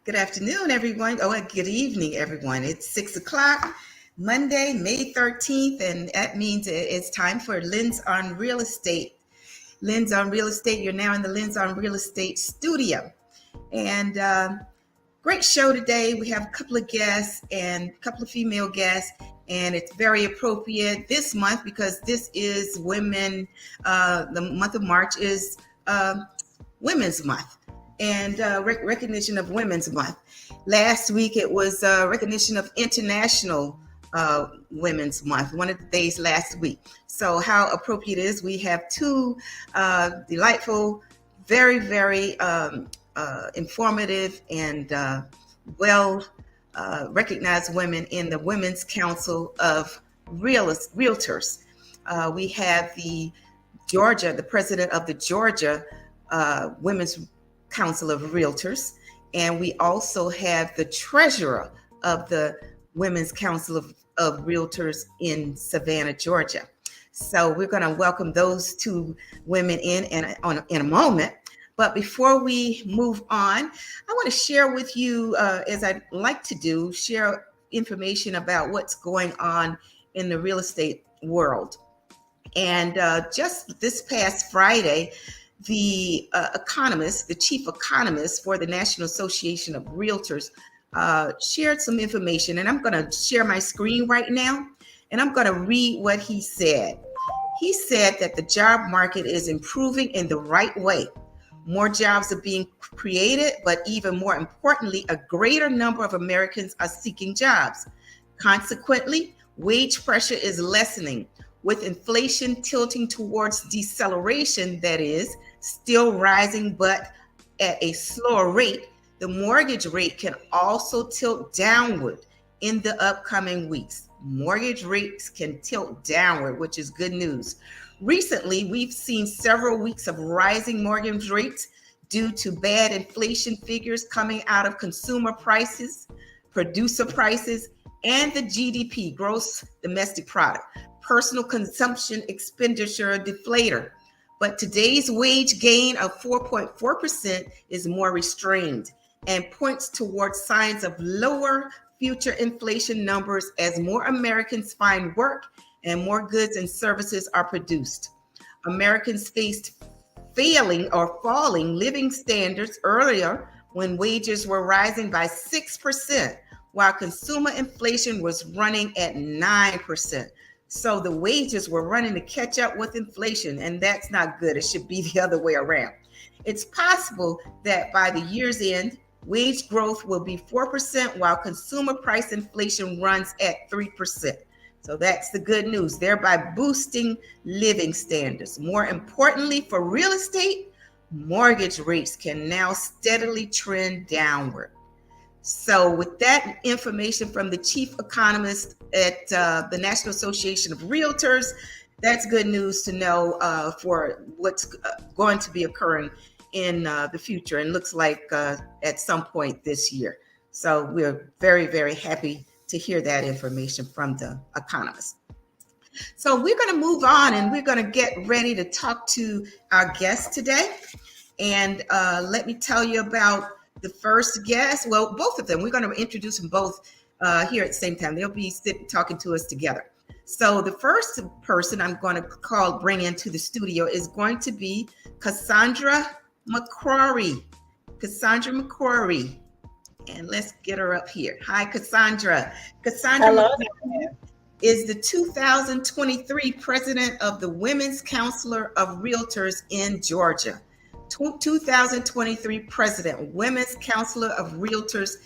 Good afternoon, everyone. Oh, and good evening, everyone. It's 6 o'clock, Monday, May 13th, and that means it's time for Lens on Real Estate. Lens on Real Estate, you're now in the Lens on Real Estate studio. And great show today. We have a couple of guests and a couple of female guests, and it's very appropriate this month because this is women. The month of March is Women's Month and recognition of Women's Month. Last week it was recognition of International Women's Month, one of the days last week. So how appropriate it is. We have two delightful, very, very informative and well recognized women in the Women's Council of Realtors. We have the president of the Georgia Women's Council of Realtors, and we also have the treasurer of the Women's Council of Realtors in Savannah, Georgia. So we're going to welcome those two women in a moment. But before we move on, I want to share with you, as I like to do, share information about what's going on in the real estate world. And just this past Friday, the chief economist for the National Association of Realtors shared some information, and I'm going to share my screen right now, and I'm going to read what he said. He said that the job market is improving in the right way. More jobs are being created, but even more importantly, a greater number of Americans are seeking jobs. Consequently, wage pressure is lessening, with inflation tilting towards deceleration, that is, still rising, but at a slower rate. The mortgage rate can also tilt downward in the upcoming weeks. Mortgage rates can tilt downward, which is good news. Recently, we've seen several weeks of rising mortgage rates due to bad inflation figures coming out of consumer prices, producer prices, and the GDP, gross domestic product, personal consumption expenditure deflator. But today's wage gain of 4.4% is more restrained and points towards signs of lower future inflation numbers as more Americans find work and more goods and services are produced. Americans faced failing or falling living standards earlier when wages were rising by 6%, while consumer inflation was running at 9%. So the wages were running to catch up with inflation, and that's not good. It should be the other way around. It's possible that by the year's end, wage growth will be 4%, while consumer price inflation runs at 3%. So that's the good news, thereby boosting living standards. More importantly, for real estate, mortgage rates can now steadily trend downward. So with that information from the chief economist at the National Association of Realtors, that's good news to know for what's going to be occurring in the future, and looks like at some point this year. So we're very, very happy to hear that information from the economist. So we're going to move on, and we're going to get ready to talk to our guest today. And let me tell you about the first guest. Well, both of them. We're going to introduce them both here at the same time. They'll be talking to us together. So the first person I'm going to bring into the studio is going to be Cassandra McCrory. Cassandra McCrory. And let's get her up here. Hi, Cassandra. Cassandra Hello. is the 2023 president of the Women's Counselor of Realtors in Georgia. 2023 president, Women's Counselor of Realtors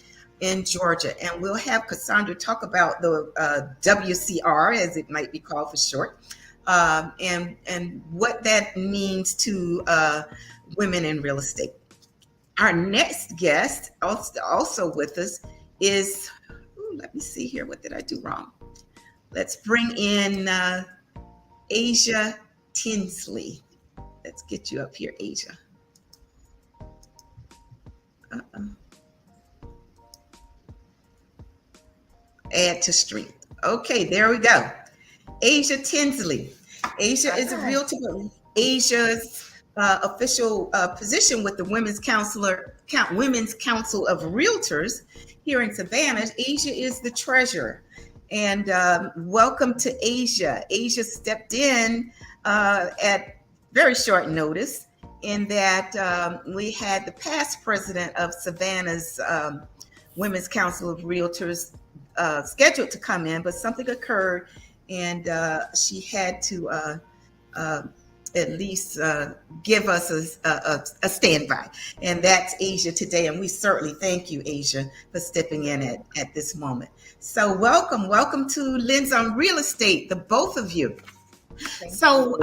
in Georgia. And we'll have Cassandra talk about the WCR, as it might be called for short, and what that means to women in real estate. Our next guest, also with us, is, let me see here, what did I do wrong? Let's bring in Asia Tinsley. Let's get you up here, Asia. Add to strength. Okay, there we go. Asia Tinsley. Asia is a realtor. Asia's official position with the Women's Council of Realtors here in Savannah. Asia is the treasurer. And welcome to Asia. Asia stepped in at very short notice, in that we had the past president of Savannah's Women's Council of Realtors scheduled to come in, but something occurred, and she had to at least give us a standby. And that's Asia today. And we certainly thank you, Asia, for stepping in at this moment. So welcome to Lens on Real Estate, the both of you. So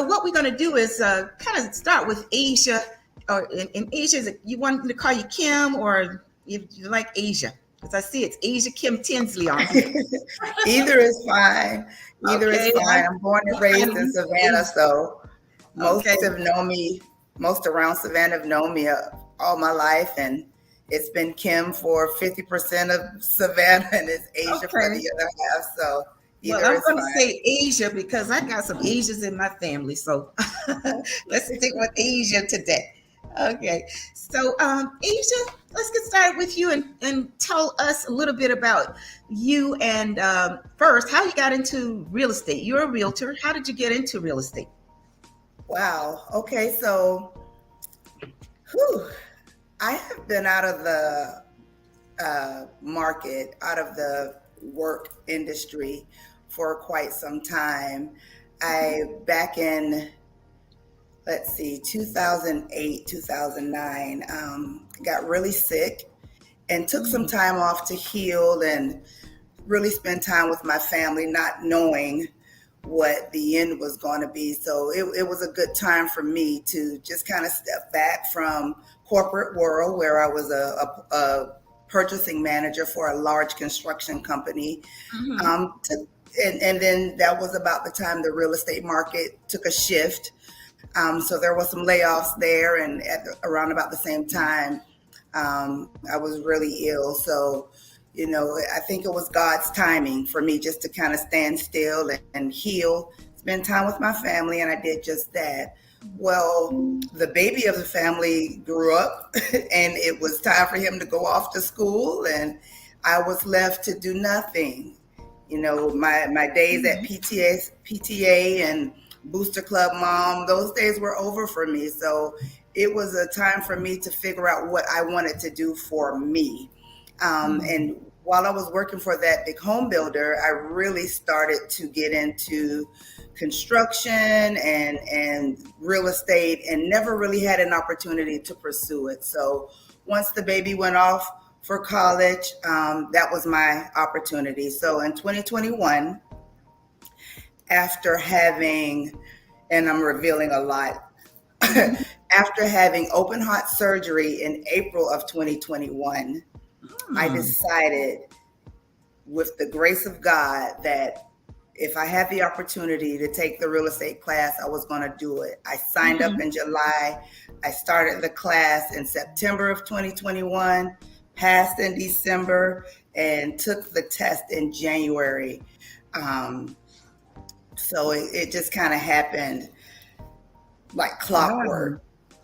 what we're going to do is kind of start with Asia. Or in Asia, you want me to call you Kim, or if you like Asia? Because I see it's Asia Kim Tinsley on here. Either is fine. Either is fine. I'm born and raised in Savannah, so most have known me. Most around Savannah have known me all my life, and it's been Kim for 50% of Savannah, and it's Asia for the other half. So I'm going to say Asia because I got some Asians in my family. So let's stick with Asia today. Okay, so Asia, let's get started with you and tell us a little bit about you, and first, how you got into real estate. You're a realtor. How did you get into real estate? Wow. Okay, so I have been out of the market, out of the work industry for quite some time. Back in 2008, 2009, got really sick and took some time off to heal and really spend time with my family, not knowing what the end was going to be. So it was a good time for me to just kind of step back from corporate world, where I was a purchasing manager for a large construction company. And then that was about the time the real estate market took a shift. So there was some layoffs there, and around about the same time, I was really ill. So, I think it was God's timing for me just to kind of stand still and heal, spend time with my family, and I did just that. Well, the baby of the family grew up, and it was time for him to go off to school, and I was left to do nothing. My days at PTA and Booster Club mom, those days were over for me. So it was a time for me to figure out what I wanted to do for me. And while I was working for that big home builder, I really started to get into construction and real estate, and never really had an opportunity to pursue it. So once the baby went off for college, that was my opportunity. So in 2021, after having, and I'm revealing a lot, After having open heart surgery in April of 2021, I Hmm. decided, with the grace of God, that if I had the opportunity to take the real estate class, I was going to do it. I signed up Mhm. in July. I started the class in September of 2021, passed in December, and took the test in January. Um, so it just kind of happened like Wow. clockwork.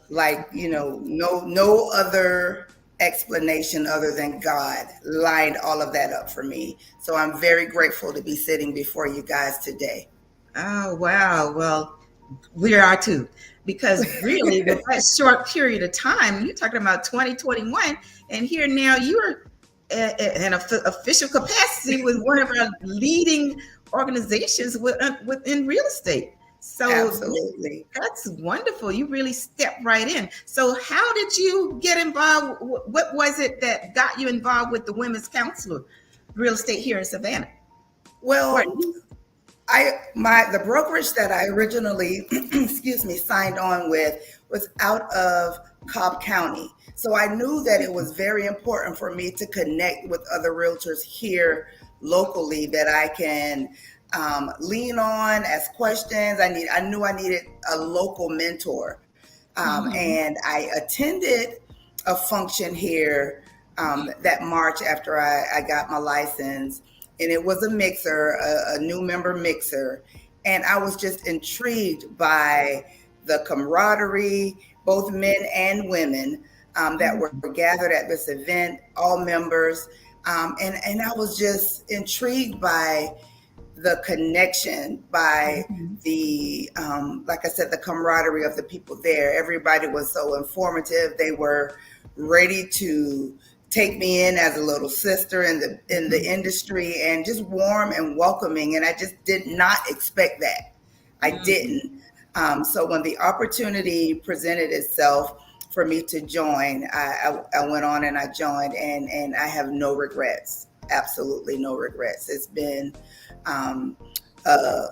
Like, no other explanation other than God lined all of that up for me. So I'm very grateful to be sitting before you guys today. Oh, wow. Well, we are too. Because really, with that short period of time, you're talking about 2021, and here now you're in official capacity with one of our leading organizations within real estate. So Absolutely. that's wonderful. You really stepped right in. So, how did you get involved? What was it that got you involved with the Women's Council of Real Estate here in Savannah? Or Well, the brokerage that I originally excuse me, signed on with was out of Cobb County. So I knew that it was very important for me to connect with other realtors here locally that I can lean on, ask questions. I knew I needed a local mentor. Mhm. And I attended a function here that March after I got my license, and it was a mixer, a new member mixer, and I was just intrigued by the camaraderie, both men and women that were gathered at this event, all members, and I was just intrigued by the connection, by Mhm. the like I said, the camaraderie of the people there. Everybody was so informative. They were ready to take me in as a little sister in the industry, and just warm and welcoming, and I just did not expect that. I Mhm. didn't. So when the opportunity presented itself for me to join, I went on and I joined, and I have no regrets. Absolutely no regrets. It's been um, uh,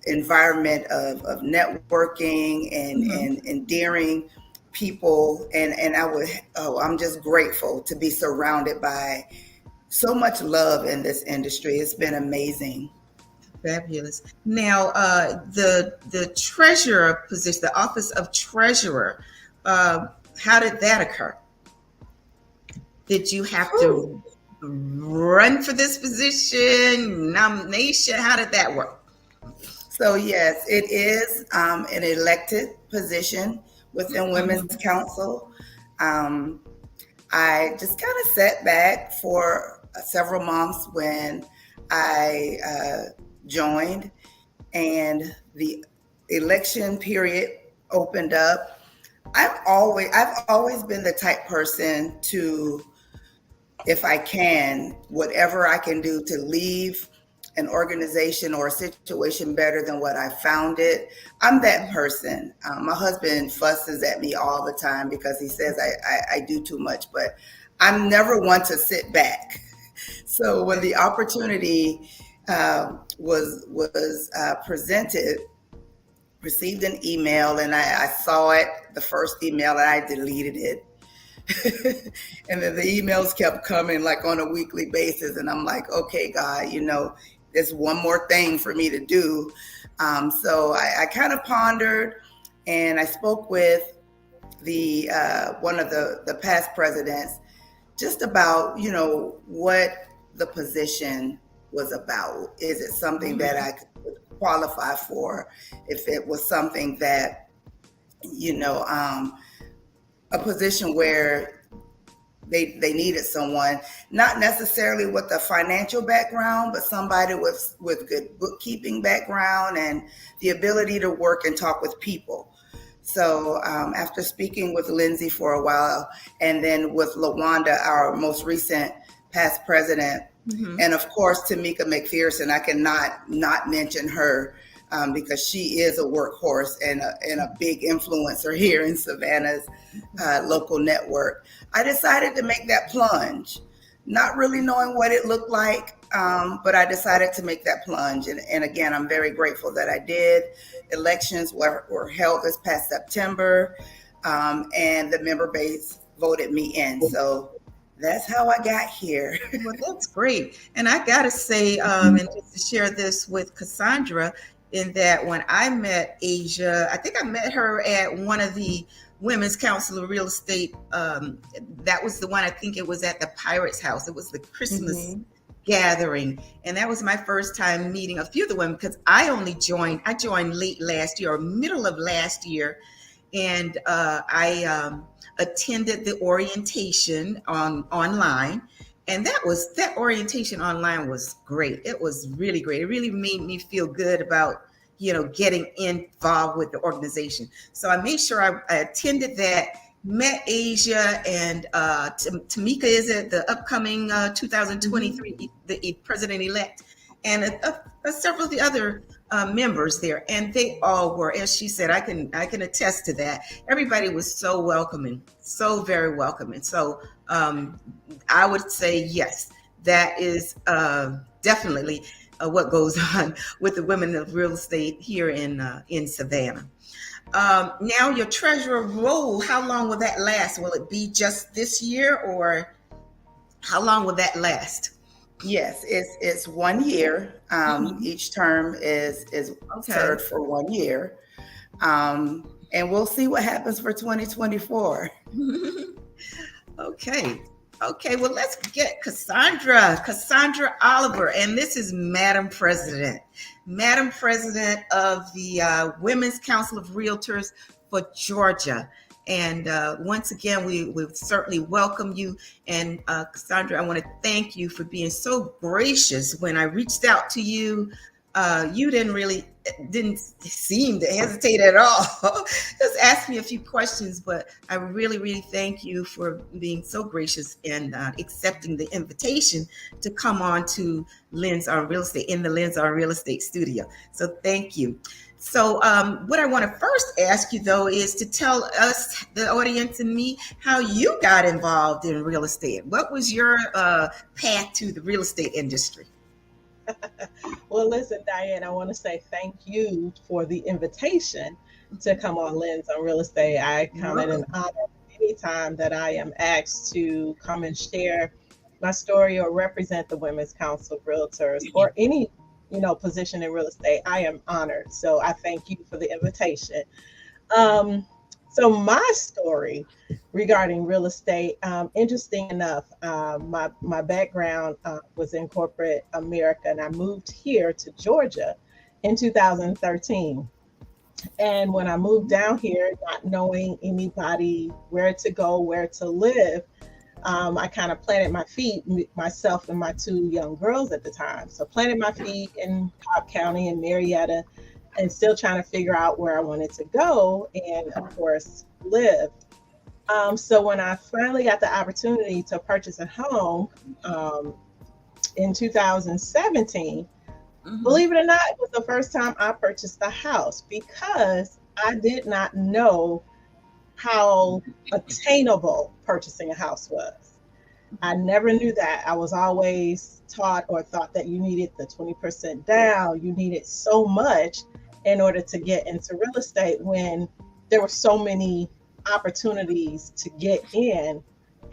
environment of networking Mhm. and endearing people, and I'm just grateful to be surrounded by so much love in this industry. It's been amazing. Fabulous. Now, the treasurer position, the office of treasurer, how did that occur? Did you have Whew. to run for this position, nomination? How did that work? So yes, it is an elected position within Women's Mhm. Council. um, I just kind of sat back for several months when I joined, and the election period opened up. I've always been the type person to, if I can, whatever I can do to leave an organization or a situation better than what I found it. I'm that person. My husband fusses at me all the time because he says I do too much, but I'm never one to sit back. So when the opportunity was presented, received an email, and I saw it, the first email, and I deleted it. And then the emails kept coming like on a weekly basis, and I'm like, okay, God, there's one more thing for me to do. So I kind of pondered, and I spoke with the one of the past presidents just about what the position was about. Is it something that Mhm. I could qualify for? If it was something that you know a position where they needed someone, not necessarily with a financial background, but somebody with good bookkeeping background and the ability to work and talk with people. So after speaking with Lindsay for a while, and then with LaWanda, our most recent past president, Mhm. and of course Tamika McPherson, I cannot not mention her because she is a workhorse and a big influencer here in Savannah's local network. I decided to make that plunge, not really knowing what it looked like, but I decided to make that plunge. And again, I'm very grateful that I did. Elections were held this past September. and the member base voted me in. So that's how I got here. Well, that's great. And I got to say, and just to share this with Cassandra, in that when I met Asia, I think I met her at one of the Women's Council of Real Estate. That was the one, I think it was at the Pirates House. It was the Christmas gathering. And that was my first time meeting a few of the women, because I joined late last year or middle of last year. And I attended the orientation online, and that orientation online was great. It was really great. It really made me feel good about getting involved with the organization. So I made sure I attended that, met Asia, and Tamika is it the upcoming 2023 the president-elect, and several of the other members there, and they all were, as she said, I can attest to that. Everybody was so welcoming, so very welcoming. So I would say yes, that is definitely what goes on with the women of real estate here in Savannah. Now, your treasurer role, how long will that last? Will it be just this year, or how long will that last? Yes, it's 1 year. Each term is served for 1 year. And we'll see what happens for 2024. Okay, well, let's get Cassandra Oliver, and this is Madam President of the Women's Council of Realtors for Georgia. And once again, we certainly welcome you. And Cassandra, I want to thank you for being so gracious. When I reached out to you, you didn't seem to hesitate at all. Just ask me a few questions, but I really, really thank you for being so gracious and accepting the invitation to come on to Lens on Real Estate in the Lens on Real Estate studio. So thank you. So what I want to first ask you, though, is to tell us, the audience and me, how you got involved in real estate. What was your path to the real estate industry? Well, listen, Diane, I want to say thank you for the invitation to come on Lens on Real Estate. I count it an honor anytime that I am asked to come and share my story or represent the Women's Council of Realtors or any position in real estate. I am honored. So I thank you for the invitation. So my story regarding real estate, interesting enough, my background was in corporate America, and I moved here to Georgia in 2013. And when I moved down here, not knowing anybody, where to go, where to live, I kind of planted my feet, myself and my two young girls at the time. So planted my feet in Cobb County and Marietta, and still trying to figure out where I wanted to go and, of course, live. So when I finally got the opportunity to purchase a home in 2017, believe it or not, it was the first time I purchased a house, because I did not know how attainable purchasing a house was. I never knew that. I was always taught or thought that you needed the 20% down, you needed so much in order to get into real estate, when there were so many opportunities to get in,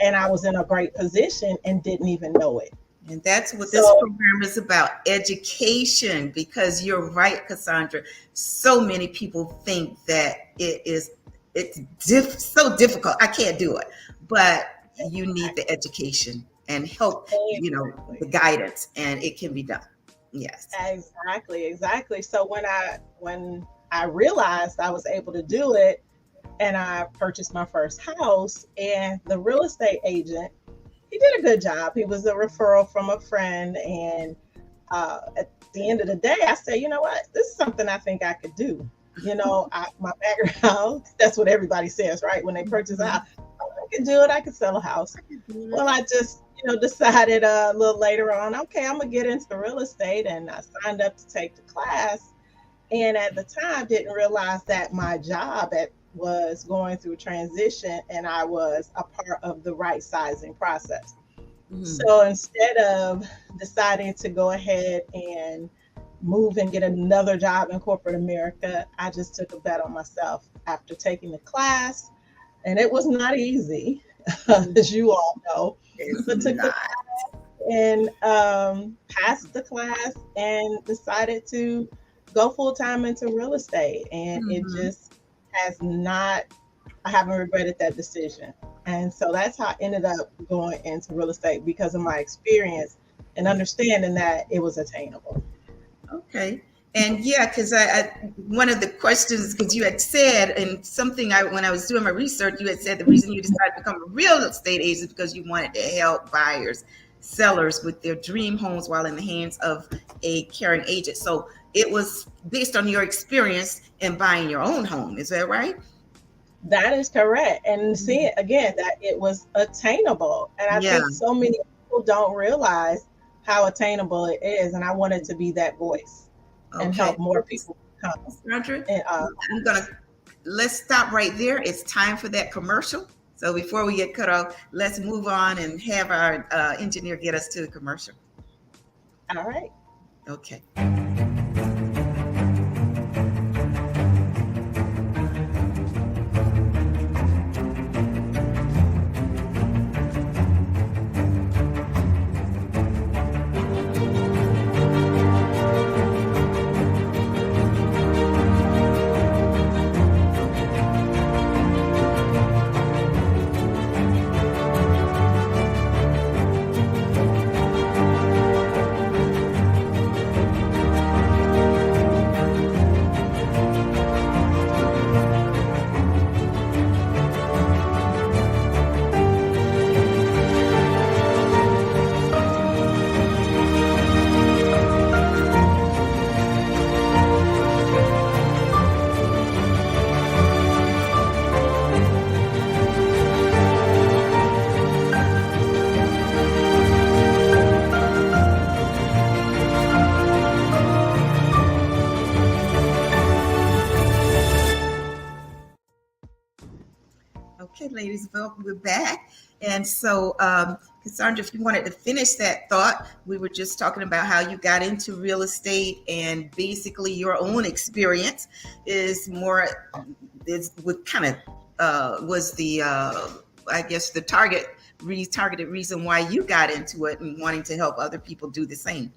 and I was in a great position and didn't even know it. And that's what this program is about, education, because you're right, Cassandra. So many people think that it's so difficult. I can't do it, but you need the education and help, the guidance, and it can be done. Yes. Exactly. So when I realized I was able to do it, and I purchased my first house, and the real estate agent, he did a good job. He was a referral from a friend. And at the end of the day, I said, you know what, this is something I think I could do. My background, that's what everybody says, right? When they purchase a house, I can do it. I can sell a house. Well, I just, decided a little later on, okay, I'm going to get into real estate. And I signed up to take the class. And at the time, didn't realize that my job was going through transition, and I was a part of the right sizing process. So instead of deciding to go ahead and move and get another job in corporate America, I just took a bet on myself. After taking the class, And it was not easy, as you all know, It's but took the not. and passed the class and decided to go full time into real estate. And it Mhm. just has not, I haven't regretted that decision. And so that's how I ended up going into real estate because of my experience and understanding that it was attainable. Okay. And yeah, because one of the questions, because you had said, and something when I was doing my research, you had said the reason you decided to become a real estate agent is because you wanted to help buyers, sellers with their dream homes while in the hands of a caring agent. So it was based on your experience in buying your own home. Is that right? That is correct. And seeing again that it was attainable. And I Yeah. think so many people don't realize how attainable it is. And I wanted to be that voice and Okay. help more people come. Sandra, And, I'm gonna let's stop right there. It's time for that commercial. So before we get cut off, let's move on and have our engineer get us to the commercial. all right. Okay. Okay, ladies, well, we're back. And so, Cassandra, if you wanted to finish that thought, we were just talking about how you got into real estate and basically your own experience is more, is what kind of was the, I guess, the targeted reason why you got into it and wanting to help other people do the same.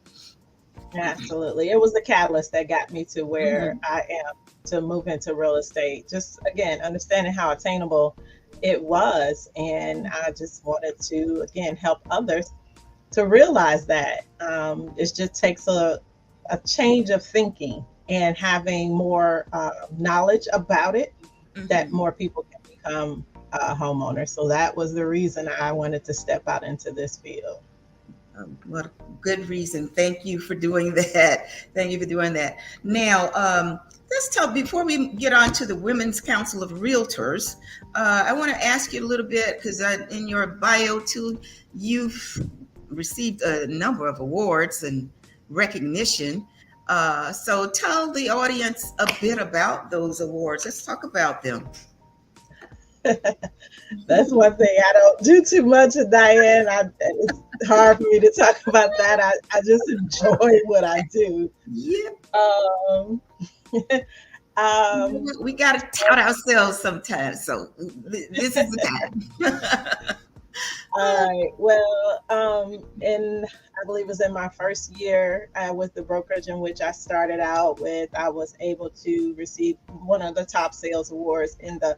Absolutely. It was the catalyst that got me to where Mhm. I am to move into real estate. Just again, understanding how attainable it was. And I just wanted to, again, help others to realize that it just takes a change of thinking and having more knowledge about it that Mhm. more people can become homeowners. So that was the reason I wanted to step out into this field. What a good reason. Thank you for doing that. Thank you for doing that. Now, let's talk before we get on to the Women's Council of Realtors. I want to ask you a little bit because in your bio too, you've received a number of awards and recognition. So tell the audience a bit about those awards. Let's talk about them. That's one thing I don't do too much of, Diane. It's hard for me to talk about that. I just enjoy what I do. Yeah, Um, um, we got to tout ourselves sometimes. So this is the time. all right. Well, in I believe it was in my first year with the brokerage in which I started out with, I was able to receive one of the top sales awards in the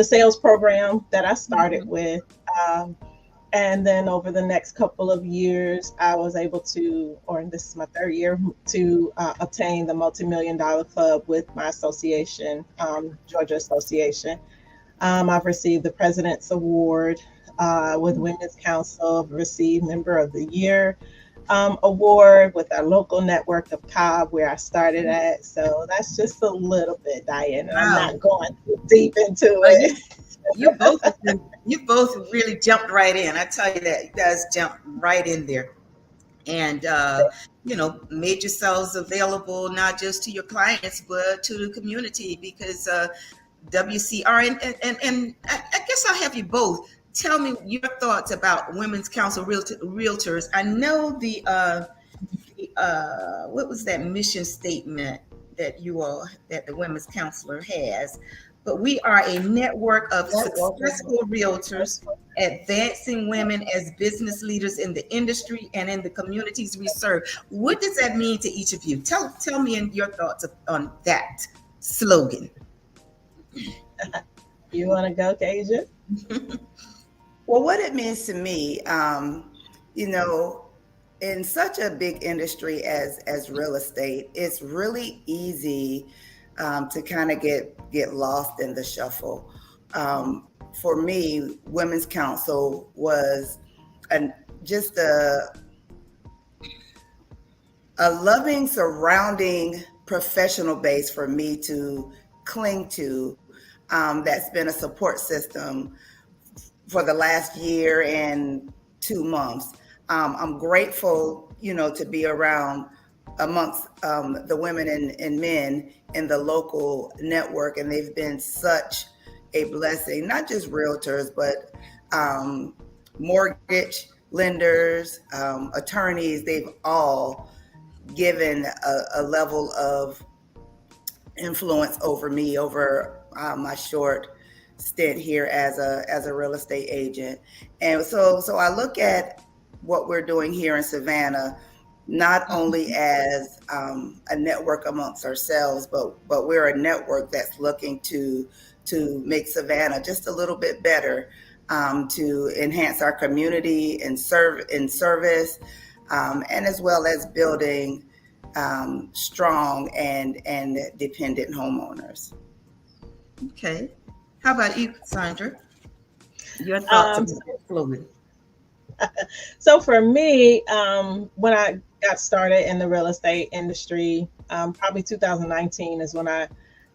sales program that I started with. Um, And then over the next couple of years, I was able to, or this is my third year, to obtain the multi-million dollar club with my association, Georgia Association. I've received the President's Award with Women's Council. I've received Member of the Year award with our local network of Cobb, where I started at. So that's just a little bit, Diane, and I'm Wow. not going too deep into Well, it. you both really jumped right in. I tell you that you guys jumped right in there, and made yourselves available not just to your clients but to the community because WCR and I guess I'll have you both tell me your thoughts about Women's Council Realtors. I know what was that mission statement that that the Women's Counselor has? but we are a network of Network. successful realtors advancing women as business leaders in the industry and in the communities we serve. What does that mean to each of you? Tell me in your thoughts on that slogan. You want to go, Kasia? Well, what it means to me, you know, in such a big industry as real estate, it's really easy to kind of get lost in the shuffle. For me, Women's Council was just a loving surrounding professional base for me to cling to. That's been a support system for the last year and 2 months. I'm grateful, you know, to be around amongst the women and men in the local network, and they've been such a blessing. Not just realtors, but mortgage lenders, attorneys. They've all given a level of influence over me over my short stint here as a real estate agent. And so I look at what we're doing here in Savannah not only as a network amongst ourselves, but we're a network that's looking to make Savannah just a little bit better, to enhance our community and service, and as well as building strong and dependent homeowners. Okay. How about you, Sandra? Your thoughts on that slogan? So for me, when I got started in the real estate industry, probably 2019 is when I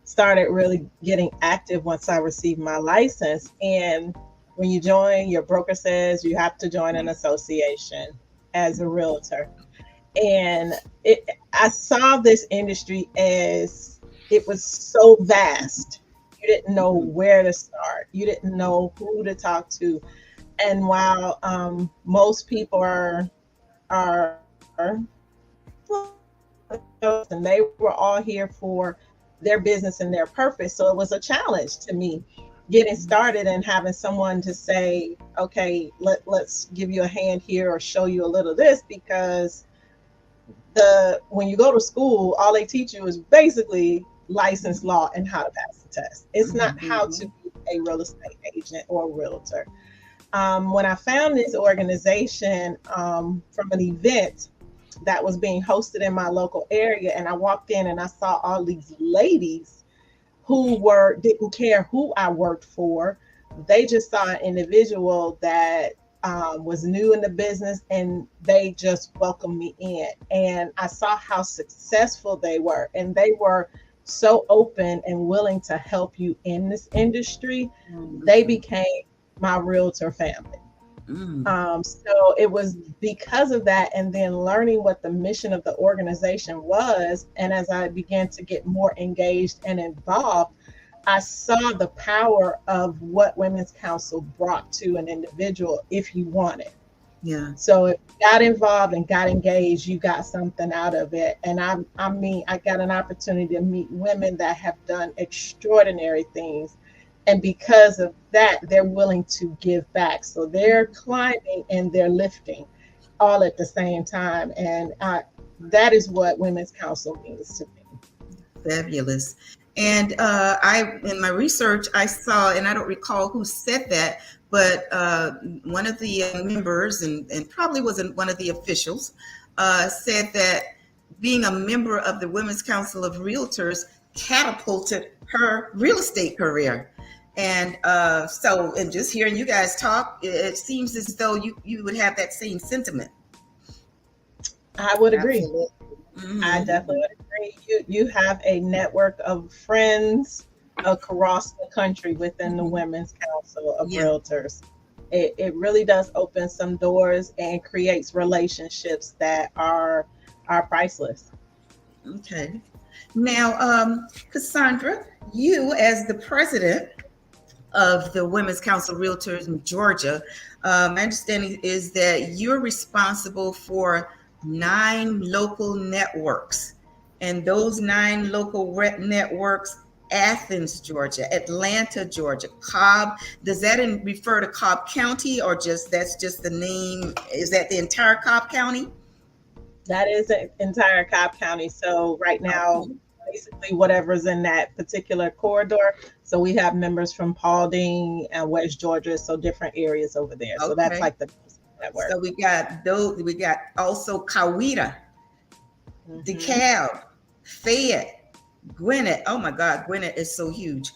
started really getting active once I received my license. And when you join, your broker says you have to join an association as a realtor. And I saw this industry as it was so vast. You didn't know where to start. You didn't know who to talk to. And while most people are and they were all here for their business and their purpose, so it was a challenge to me getting started and having someone to say, okay, let's give you a hand here or show you a little this, because when you go to school, all they teach you is basically license law and how to pass the test. It's not how to be a real estate agent or a realtor. When I found this organization from an event that was being hosted in my local area, and I walked in and I saw all these ladies who didn't care who I worked for. They just saw an individual that was new in the business, and they just welcomed me in. And I saw how successful they were, and they were so open and willing to help you in this industry. They became my realtor family. So it was because of that, and then learning what the mission of the organization was. And as I began to get more engaged and involved, I saw the power of what Women's Council brought to an individual if you wanted. Yeah. So if you got involved and got engaged, you got something out of it. And I got an opportunity to meet women that have done extraordinary things. And because of that, they're willing to give back. So they're climbing and they're lifting all at the same time. And that is what Women's Council means to me. Fabulous. And in my research, I saw, and I don't recall who said that, but one of the members, and probably wasn't one of the officials, said that being a member of the Women's Council of Realtors catapulted her real estate career. And so, and just hearing you guys talk, it seems as though you would have that same sentiment. I would agree. Mm-hmm. I definitely would agree. You have a network of friends across the country within the Women's Council of Realtors. It really does open some doors and creates relationships that are priceless. Okay. Now, Cassandra, you as the president of the Women's Council of Realtors in Georgia, my understanding is that you're responsible for 9 local networks, and those 9 local networks Athens, Georgia, Atlanta, Georgia, Cobb. Does that refer to Cobb County, or that's just the name? Is that the entire Cobb County? That is the entire Cobb County. So right now, Okay. basically whatever's in that particular corridor. So we have members from Paulding and West Georgia, so different areas over there. So that's Okay. like the network. So we got those. We got also Coweta, Mhm. DeKalb, Fayette, Gwinnett. Oh my God, Gwinnett is so huge.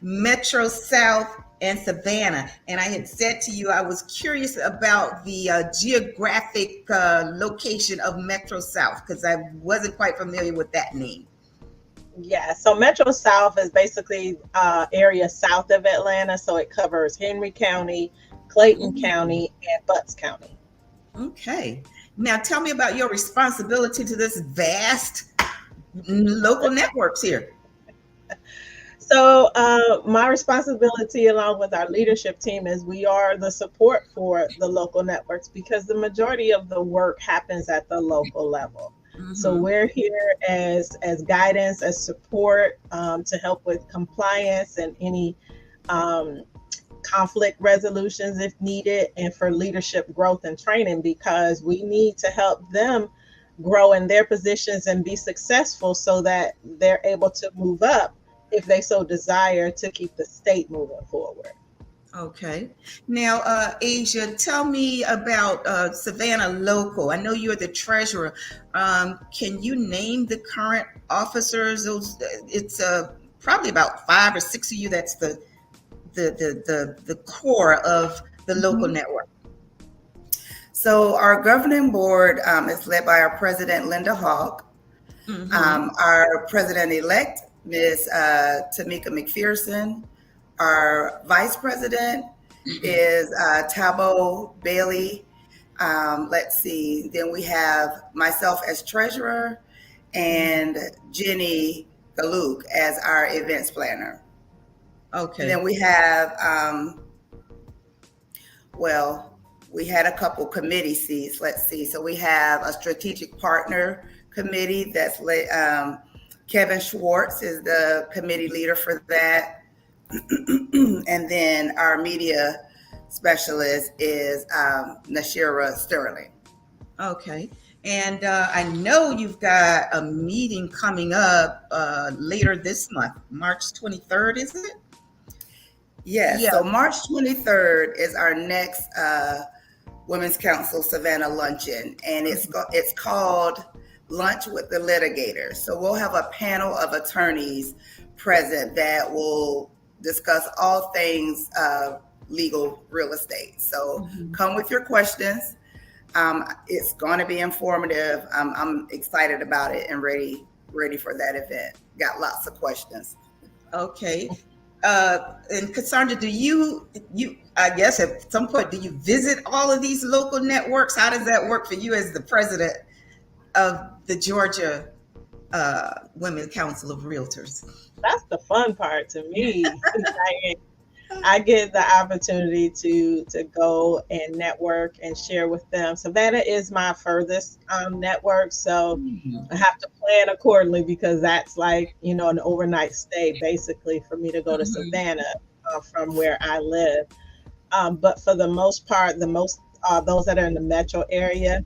Metro South and Savannah. And I had said to you, I was curious about the geographic location of Metro South because I wasn't quite familiar with that name. Yeah, so Metro South is basically area south of Atlanta. So it covers Henry County, Clayton County, and Butts County. Okay. Now tell me about your responsibility to this vast local networks here. So my responsibility along with our leadership team is we are the support for the local networks because the majority of the work happens at the local level. So we're here as guidance, as support to help with compliance and any conflict resolutions if needed, and for leadership growth and training because we need to help them grow in their positions and be successful so that they're able to move up if they so desire to keep the state moving forward. Okay. Now, Asia, tell me about Savannah Local. I know you're the treasurer. Can you name the current officers? It's probably about 5 or 6 of you. That's the core of the local network. So our governing board is led by our president, Linda Hawk. Our president-elect, Ms. Tamika McPherson. Our vice president is Tabo Bailey. Let's see. Then we have myself as treasurer and Jenny Galuk as our events planner. Okay. And then we have, we had a couple committee seats. Let's see. So we have a strategic partner committee that's Kevin Schwartz is the committee leader for that. And then our media specialist is Nashira Sterling. Okay. And I know you've got a meeting coming up later this month, March 23rd, is it? Yes. Yeah. So March 23rd is our next Women's Council Savannah Luncheon, and it's called Lunch with the Litigators. So we'll have a panel of attorneys present that will discuss all things legal real estate. So come with your questions. It's going to be informative. I'm excited about it and ready for that event. Got lots of questions. Okay. And Cassandra, do you I guess at some point, do you visit all of these local networks? How does that work for you as the president of the Georgia Women's Council of Realtors? That's the fun part to me. I get the opportunity to go and network and share with them. Savannah is my furthest network, so I have to plan accordingly because that's like, an overnight stay basically for me to go to Savannah from where I live. But for the most part, those that are in the metro area,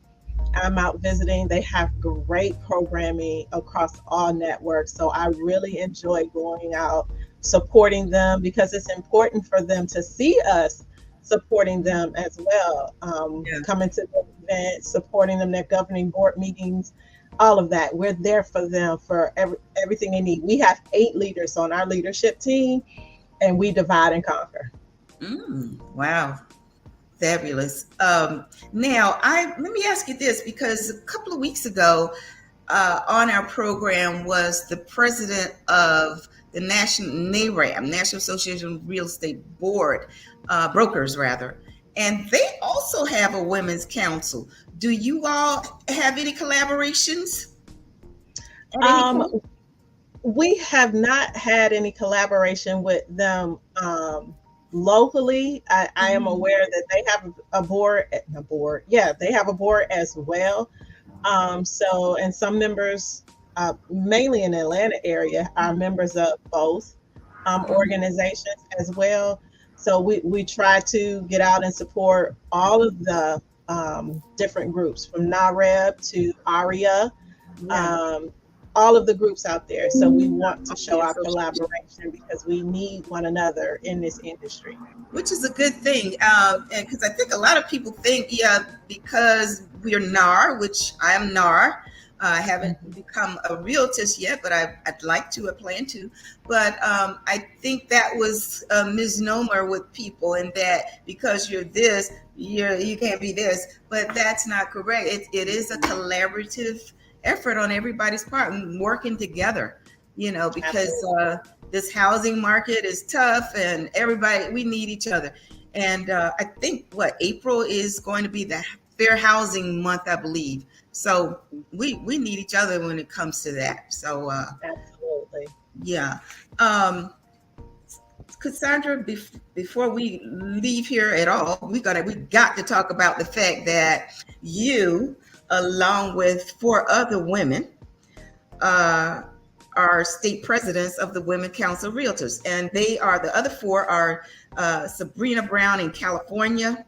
I'm out visiting. They have great programming across all networks. So I really enjoy going out, supporting them because it's important for them to see us supporting them as well. Coming to the events, supporting them, their governing board meetings, all of that. We're there for them for everything they need. We have 8 leaders on our leadership team and we divide and conquer. Wow. Fabulous. Now, let me ask you this, because a couple of weeks ago on our program was the president of the NARAM, National Association of Real Estate Board, brokers rather, and they also have a women's council. Do you all have any collaborations? We have not had any collaboration with them locally. I am aware that they have a board. Yeah, they have a board as well. So, and some members mainly in the Atlanta area, are members of both organizations as well. So we try to get out and support all of the different groups, from NAREB to ARIA, Yeah. all of the groups out there. So we want to show Yeah, our so- collaboration because we need one another in this industry. Which is a good thing, and because I think a lot of people think, yeah, because we're NAR, which I am NAR. I haven't become a realtist yet, but I'd like to. I plan to. But I think that was a misnomer with people, in that because you're this, you can't be this. But that's not correct. It is a collaborative effort on everybody's part, and working together. Because this housing market is tough, and everybody, we need each other. And I think April is going to be the Fair Housing Month, I believe. So we need each other when it comes to that. So Absolutely. yeah. Cassandra, before we leave here at all, we got to talk about the fact that you, along with 4 other women, are state presidents of the Women Council of Realtors. And the other 4 are Sabrina Brown in California,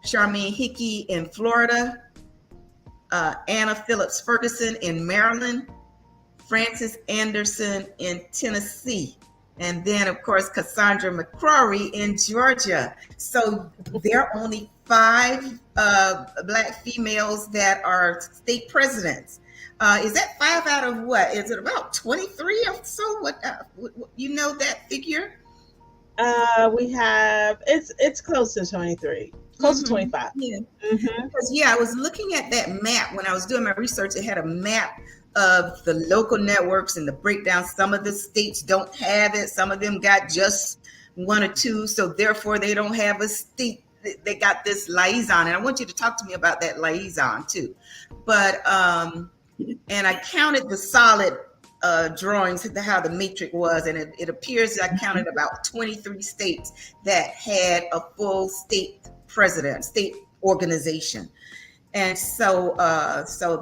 Charmaine Hickey in Florida, Anna Phillips Ferguson in Maryland, Frances Anderson in Tennessee, and then, of course, Cassandra McCrory in Georgia. So there are only 5 Black females that are state presidents. Is that 5 out of what? Is it about 23 or so? What you know that figure? We have it's close to 23, close to 25. Yeah. Mm-hmm. Because I was looking at that map when I was doing my research. It had a map of the local networks and the breakdown. Some of the states don't have it. Some of them got just 1 or 2, so therefore they don't have a state. They got this liaison, and I want you to talk to me about that liaison too. But and I counted the solid drawings, how the matrix was, and it appears I counted about 23 states that had a full state president, state organization. And so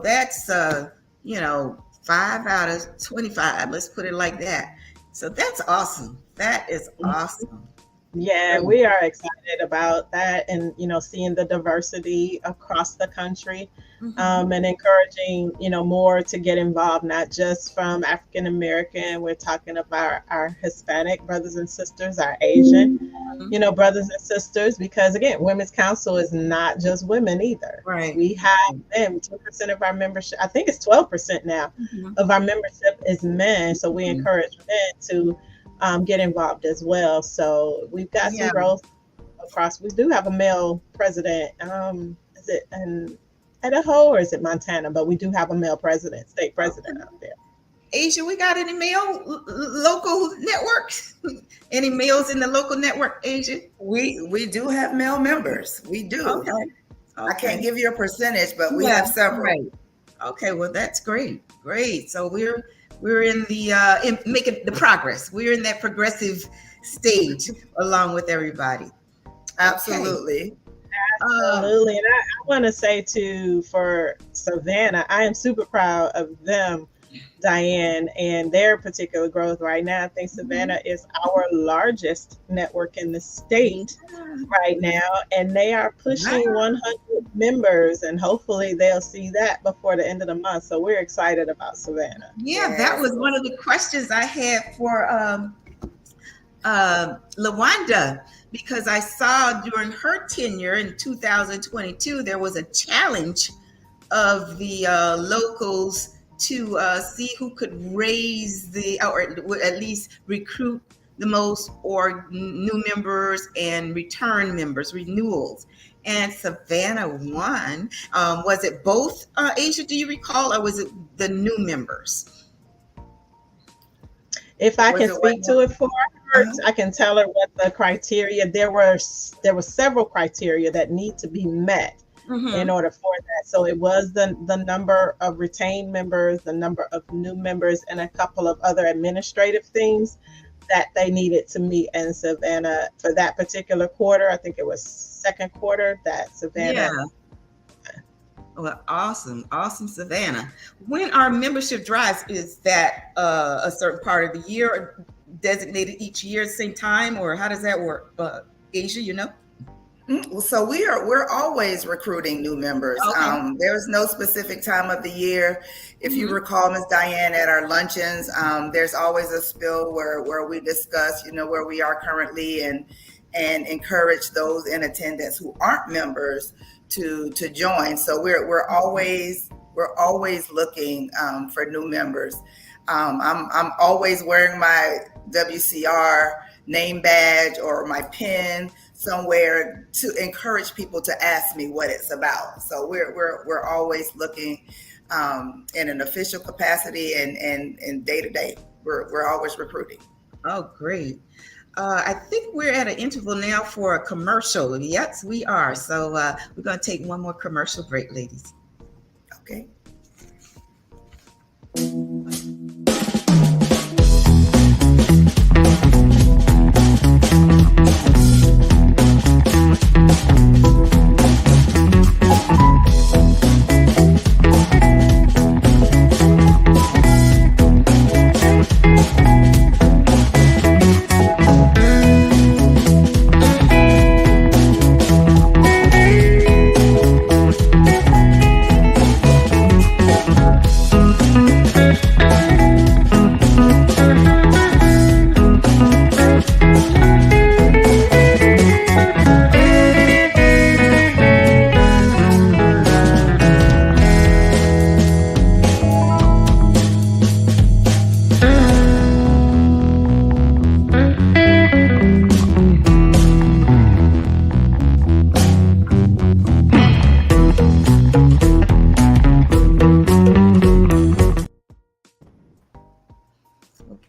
that's 5 out of 25, let's put it like that. So that's awesome. That is awesome. Yeah, we are excited about that, and seeing the diversity across the country, and encouraging more to get involved, not just from African American. We're talking about our Hispanic brothers and sisters, our Asian, brothers and sisters, because again, Women's Council is not just women either. Right. We have them. 2% of our membership, I think it's 12% now, of our membership is men. So we encourage men to get involved as well. So we've got some growth across. We do have a male president. Is it in Idaho or is it Montana? But we do have a male president, state president out there. Asia, we got any male local networks? Any males in the local network, Asia? We do have male members. We do. Okay. I can't give you a percentage, but we have several. Right. Okay, well, that's great. So we're in the making the progress. We're in that progressive stage along with everybody. Absolutely. Absolutely. And I want to say too, for Savannah, I am super proud of them, Diane, and their particular growth right now. I think Savannah is our largest network in the state right now, and they are pushing 100 members, and hopefully they'll see that before the end of the month. So we're excited about Savannah. Yeah, that was one of the questions I had for LaWanda, because I saw during her tenure in 2022, there was a challenge of the locals to see who could raise or at least recruit the most, or new members and return members, renewals. And Savannah won. Was it both, Asia, do you recall, or was it the new members? If I can speak to it for her, I can tell her what the criteria. There were several criteria that need to be met in order for that. So it was the number of retained members, the number of new members, and a couple of other administrative things that they needed to meet. And Savannah, for that particular quarter, I think it was second quarter, that Savannah. Well, awesome, awesome, Savannah. When are membership drives? Is that a certain part of the year designated each year at the same time, or how does that work? Asia, you know? So we're always recruiting new members. Okay. There's no specific time of the year. If you Mhm. recall, Ms. Diane, at our luncheons, there's always a spill where we discuss, where we are currently, and encourage those in attendance who aren't members to join. So we're always looking for new members. I'm always wearing my WCR name badge or my pin somewhere to encourage people to ask me what it's about. So we're always looking in an official capacity and day to day. We're always recruiting. Oh, great. I think we're at an interval now for a commercial. Yes, we are. So we're going to take one more commercial break, ladies. Okay.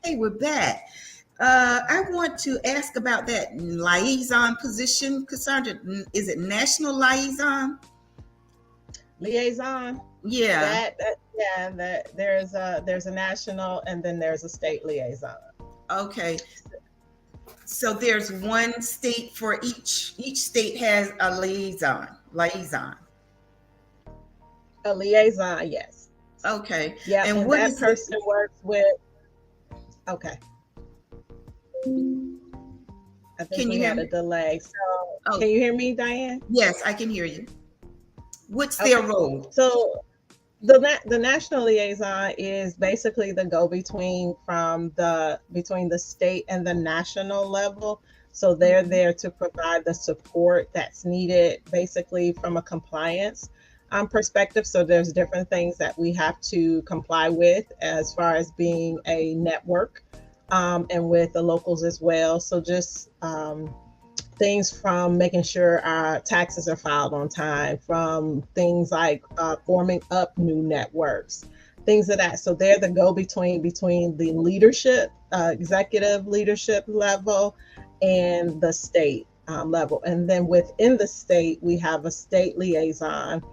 Okay, we're back. I want to ask about that liaison position, Cassandra. Is it national liaison? Liaison. Yeah. There's a national and then there's a state liaison. Okay. So there's one state for each. Each state has a liaison. A liaison, yes. Okay. Yeah, and what that is person works with. Okay. I think Can we you hear had me? a delay. So Oh. can you hear me, Diane? Yes, I can hear you. What's their Okay. role? So the national liaison is basically the go-between between the state and the national level. So they're there to provide the support that's needed, basically from a compliance perspective. So there's different things that we have to comply with as far as being a network, and with the locals as well. So just things from making sure our taxes are filed on time, from things like forming up new networks, things of that. So they're the go-between between the leadership, executive leadership level, and the state level. And then within the state, we have a state liaison.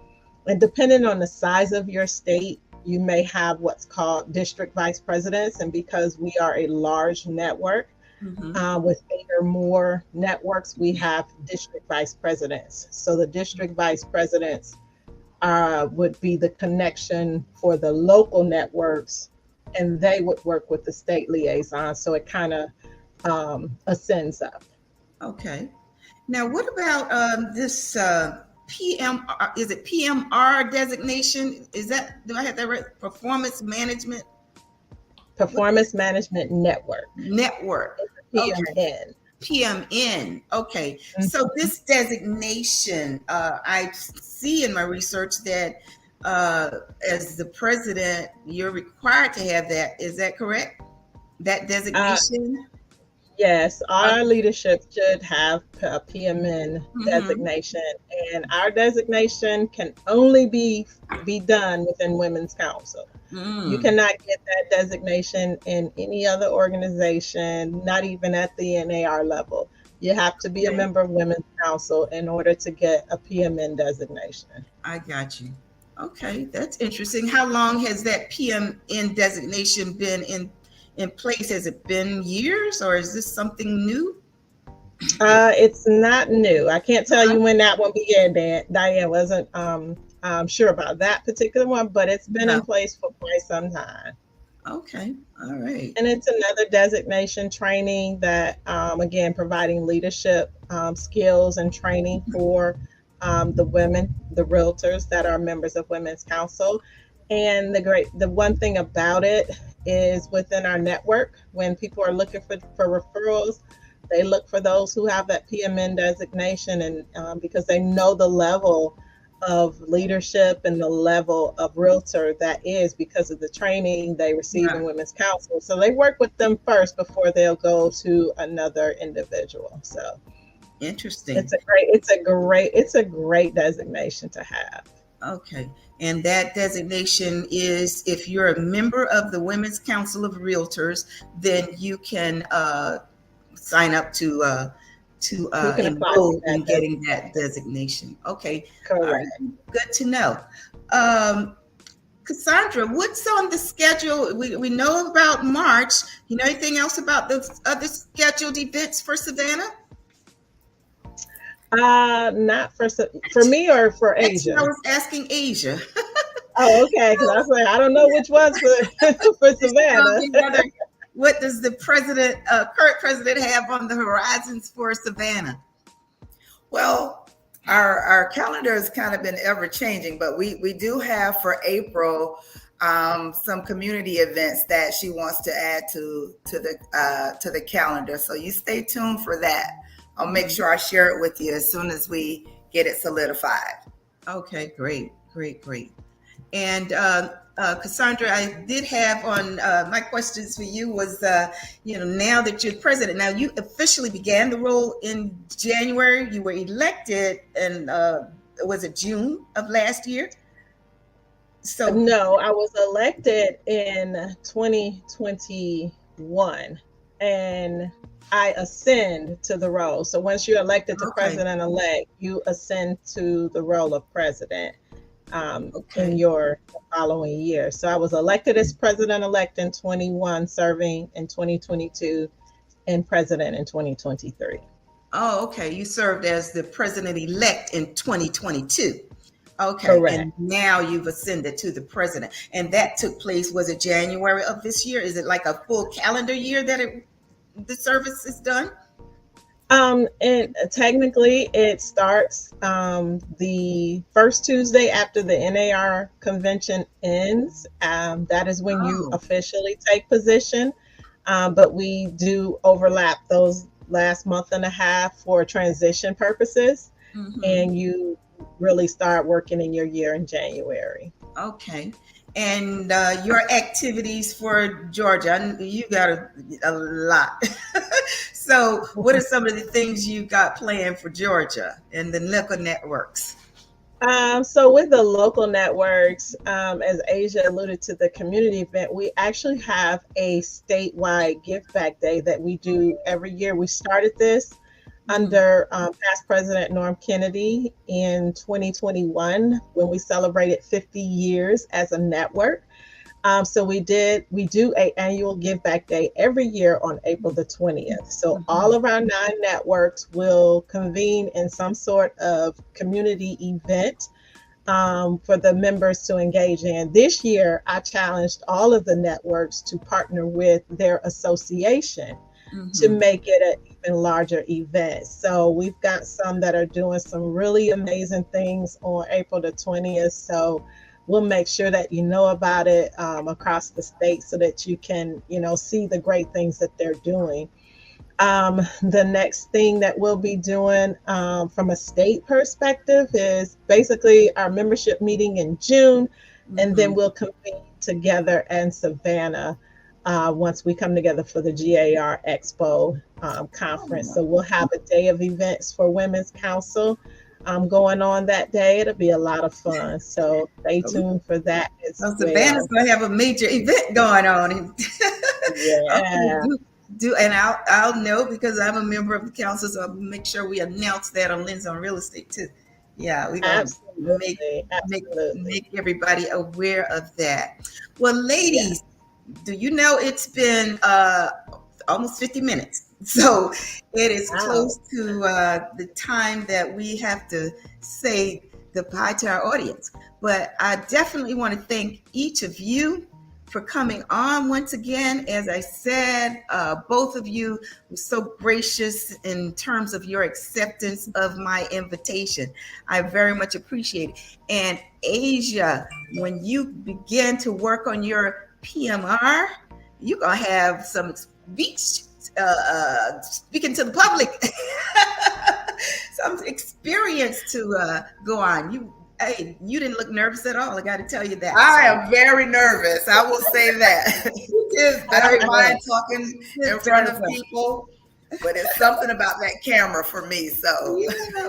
And depending on the size of your state, you may have what's called district vice presidents. And because we are a large network, with 8 or more networks, we have district vice presidents. So the district vice presidents would be the connection for the local networks, and they would work with the state liaison. So it kind of ascends up. Okay. Now, what about this PMR? Is it PMR designation? Do I have that right? Performance Management Network. PMN. PMN. Okay. So this designation, I see in my research that as the president, you're required to have that. Is that correct? That designation? Yes, our leadership should have a PMN designation, and our designation can only be done within Women's Council. You cannot get that designation in any other organization, not even at the NAR level. You have to be a member of Women's Council in order to get a PMN designation. I got you. Okay, that's interesting. How long has that PMN designation been in place? Has it been years, or is this something new? It's not new. I can't tell you when that one began. Diane wasn't sure about that particular one, but it's been in No. place for quite some time. Okay. All right. And it's another designation training that, again, providing leadership skills and training for the women, the realtors that are members of Women's Council. And the one thing about it is within our network, when people are looking for referrals, they look for those who have that PMN designation, and because they know the level of leadership and the level of realtor that is because of the training they receive in Right. Women's Council. So they work with them first before they'll go to another individual. So Interesting. it's a great designation to have. Okay. And that designation is if you're a member of the Women's Council of Realtors, then you can sign up to You can apply for enroll in that getting that designation. designation. Okay. All right. Correct. Good to know. Cassandra, what's on the schedule? We know about March. You know anything else about the other scheduled events for Savannah? Not for me or for Actually, I Asia. was asking Asia. Oh, okay. Because I was like, I don't know which one's for Savannah. What does the current president have on the horizons for Savannah? Well, our calendar has kind of been ever changing, but we do have for April some community events that she wants to add to the calendar. So you stay tuned for that. I'll make sure I share it with you as soon as we get it solidified. Okay, great. And Cassandra, I did have on my questions for you was, now that you're president, now you officially began the role in January. You were elected in, was it June of last year? So No, I was elected in 2021, and I ascend to the role. So once you're elected to Okay. president-elect, you ascend to the role of president Okay. in your following year. So I was elected as president-elect in 21, serving in 2022, and president in 2023. Oh, okay. You served as the president-elect in 2022. Okay. Correct. And now you've ascended to the president. And that took place, was it January of this year? Is it like a full calendar year that the service is done? And technically it starts the first Tuesday after the NAR convention ends. That is when you Oh. officially take position. But we do overlap those last month and a half for transition purposes. Mhm. And you really start working in your year in January. Okay. And your activities for Georgia, you got a lot. So what are some of the things you got planned for Georgia and the local networks? So with the local networks, as Asia alluded to the community event, we actually have a statewide Give Back Day that we do every year. We started this under past President Norm Kennedy in 2021 when we celebrated 50 years as a network. So we do an annual Give Back Day every year on April the 20th. So all of our 9 networks will convene in some sort of community event for the members to engage in. This year, I challenged all of the networks to partner with their association to make it an even larger event. So we've got some that are doing some really amazing things on April the 20th. So we'll make sure that you know about it across the state so that you can, see the great things that they're doing. The next thing that we'll be doing from a state perspective is basically our membership meeting in June, and then we'll convene together in Savannah once we come together for the GAR Expo conference. So we'll have a day of events for Women's Council going on that day. It'll be a lot of fun. So stay tuned for that as well. Savannah's going to have a major event going on. Yeah. Okay, and I'll know because I'm a member of the council, so I'll make sure we announce that on Lens on Real Estate too. Yeah, we're going to make everybody aware of that. Well, ladies, do you know it's been almost 50 minutes? So it is close to the time that we have to say goodbye to our audience. But I definitely want to thank each of you for coming on once again. As I said, both of you were so gracious in terms of your acceptance of my invitation. I very much appreciate it. And Asia, when you begin to work on your PMR, you're going to have some speech, speaking to the public, some experience to go on. Hey, you didn't look nervous at all. I got to tell you that. I am very nervous. I will say that. I don't mind talking in front of people, but it's something about that camera for me. So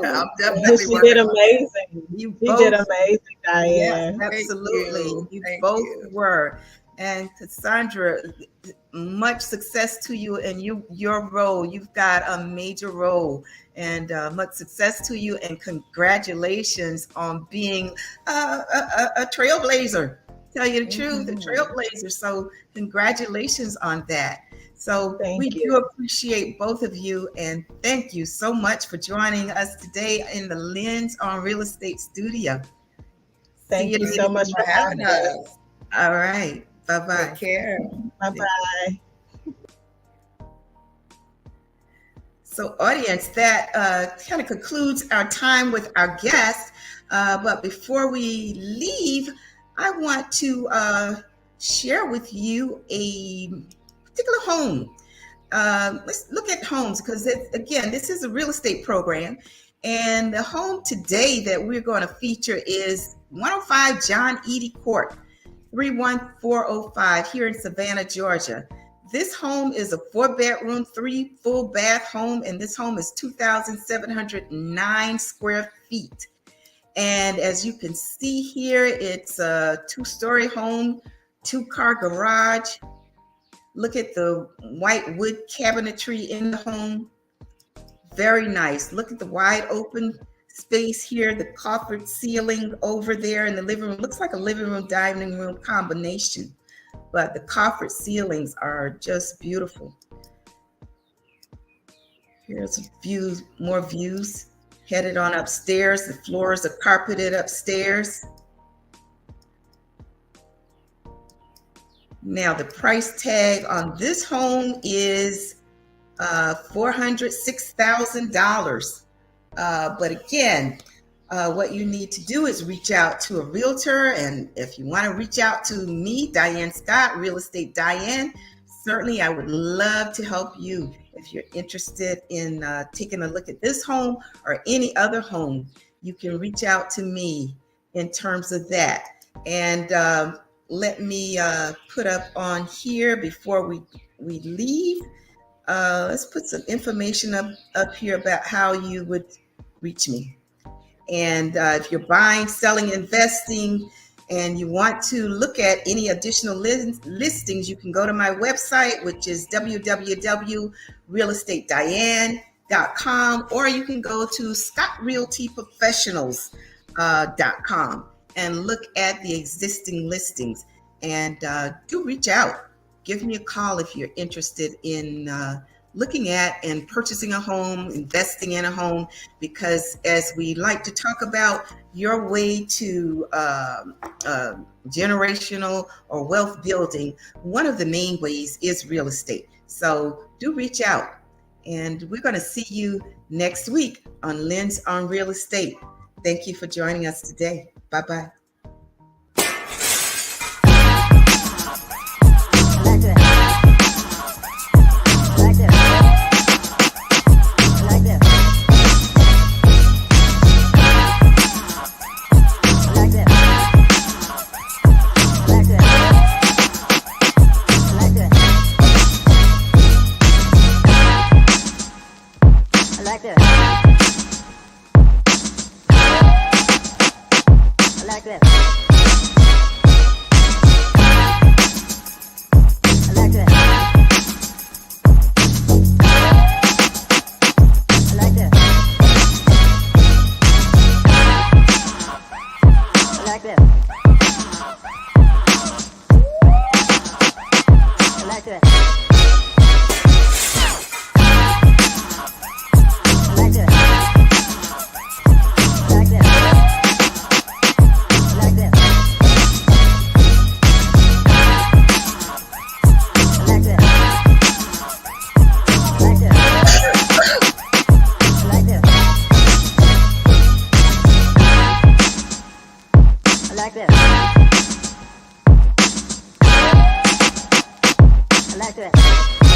I'm definitely She did amazing. You did amazing, Diane. Yes, absolutely. You both were. And Cassandra, much success to you and your role. You've got a major role, and much success to you, and congratulations on being a trailblazer. Tell you the truth, a trailblazer. So congratulations on that. So we do appreciate both of you, and thank you so much for joining us today in the Lens on Real Estate studio. Thank you so much for having us. All right. Bye-bye. Take care. Bye-bye. So audience, that kind of concludes our time with our guests. But before we leave, I want to share with you a particular home. Let's look at homes, because again, this is a real estate program. And the home today that we're going to feature is 105 John Eady Court, 31405 here in Savannah, Georgia. This home is a 4-bedroom, 3 full bath home, and this home is 2,709 square feet. And as you can see here, it's a 2-story home, 2-car garage. Look at the white wood cabinetry in the home. Very nice. Look at the wide open space here, the coffered ceiling over there in the living room. Looks like a living room, dining room combination, but the coffered ceilings are just beautiful. Here's a view, more views. Headed on upstairs. The floors are carpeted upstairs. Now the price tag on this home is $406,000. But again, what you need to do is reach out to a realtor. And if you want to reach out to me, Diane Scott, Real Estate Diane, certainly I would love to help you. If you're interested in taking a look at this home or any other home, you can reach out to me in terms of that. And let me put up on here before we leave. Let's put some information up here about how you would reach me. And if you're buying, selling, investing, and you want to look at any additional listings, you can go to my website, which is www.realestateDiane.com, or you can go to ScottRealtyProfessionals.com and look at the existing listings. And do reach out. Give me a call if you're interested in looking at and purchasing a home, investing in a home, because as we like to talk about, your way to generational or wealth building, one of the main ways is real estate. So do reach out, and we're going to see you next week on Lens on Real Estate. Thank you for joining us today. Bye-bye. Listen.